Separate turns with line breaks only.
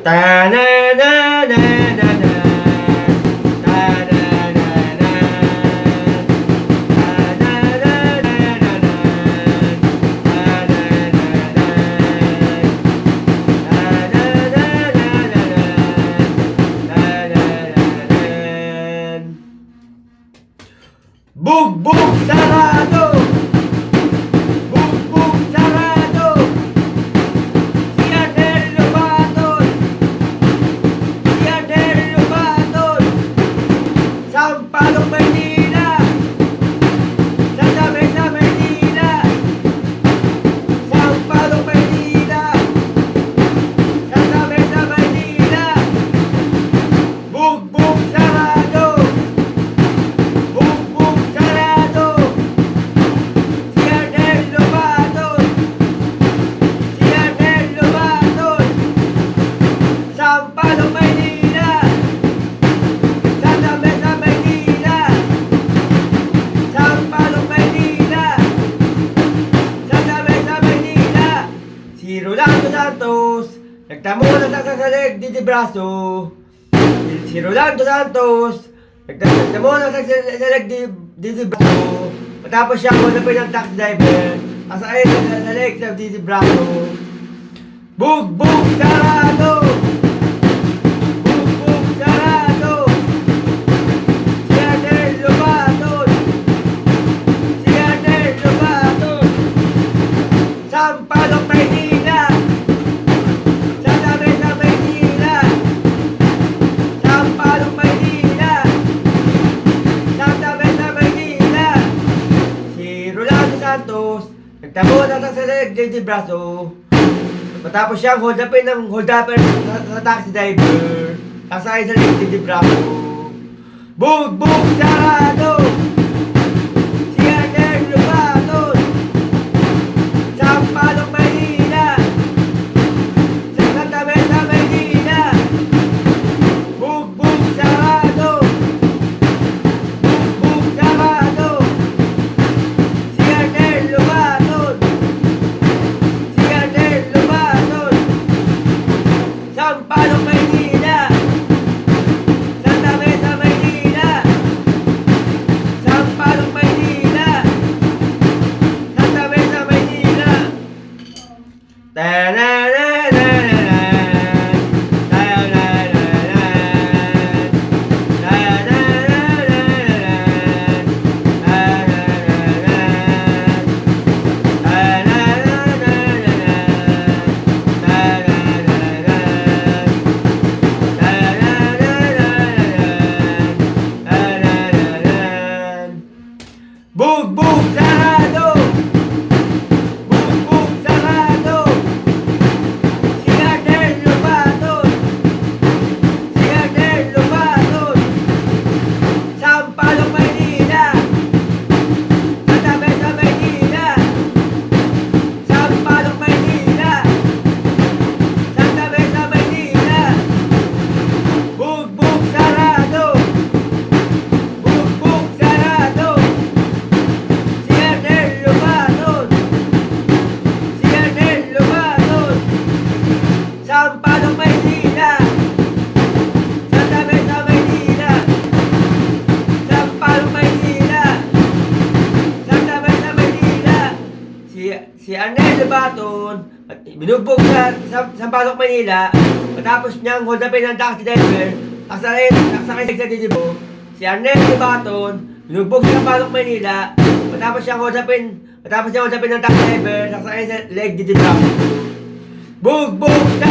Ta-na-na-na-na-na. Ta-na-na-na. Ta-na-na-na-na-na. Ta-na-na-na-na-na. Bugbog sarado! Bugbog sarado! Si Adel Lobaton! Si Adel Lobaton! Sampalok, Maynila! Sa dami sa Maynila! Sampalok, Maynila! Sa dami sa Maynila! Bugbog sarado! Bugbog sarado! Si Adel Lobaton! Si Adel Lobaton! Sampalok, Maynila! Sa dami sa Maynila! Sampalok, Maynila! Sa dami sa Maynila! Si Rolando Santos nagtamo na sa sasalig di braso. Si Rolando Santos nagtamo na sa sasalig di braso. Matapos siya kunapin ng taxi driver asa ay sa sasalig sa di braso. Bugbog sarado! Bugbog sarado! Si Adel Lobaton! Si Adel Lobaton! Sampalok, Maynila! Sa dami sa Maynila! Sampalok, Maynila! Sa dami sa Maynila! Si Rolando Santos nagtamo na sa sasalig di braso. Matapos siyang hold upin sa taxi driver kasakay sa di braso. Bugbog sarado! Si Adel Lobaton! Sampalok, Maynila! Sa dami sa Maynila! Bugbog sarado! Bugbog sarado! Si Adel Lobaton! Si Adel Lobaton! Sampalok, Maynila! Sa dami sa Maynila! Sampalok, Maynila! Sa dami sa Maynila! Ta-na-na-na-na-na. Ta-na-na-na-na. Ta-na-na-na-na. Bugbog sarado! Bugbog sarado! Si Adel Lobaton! Si Adel Lobaton! Sampalok, Maynila! Sa dami sa Maynila! Sampalok, Maynila! Sa dami sa Maynila! Bugbog sarado! Bugbog sarado! Si Adel Lobaton! Si Adel Lobaton! Sampalok, Maynila! Sa dami sa Maynila! Sampalok, Maynila! Sa dami sa Maynila! Si Adel Lobaton binugbog sa Sampalok, Maynila matapos niyang hold upin ng taxi driver sakay sa didibo. Si Adel Lobaton binugbog sa Sampalok, Maynila matapos niyang hold upin ng taxi driver sakay sa leg didibo. Bugbog sa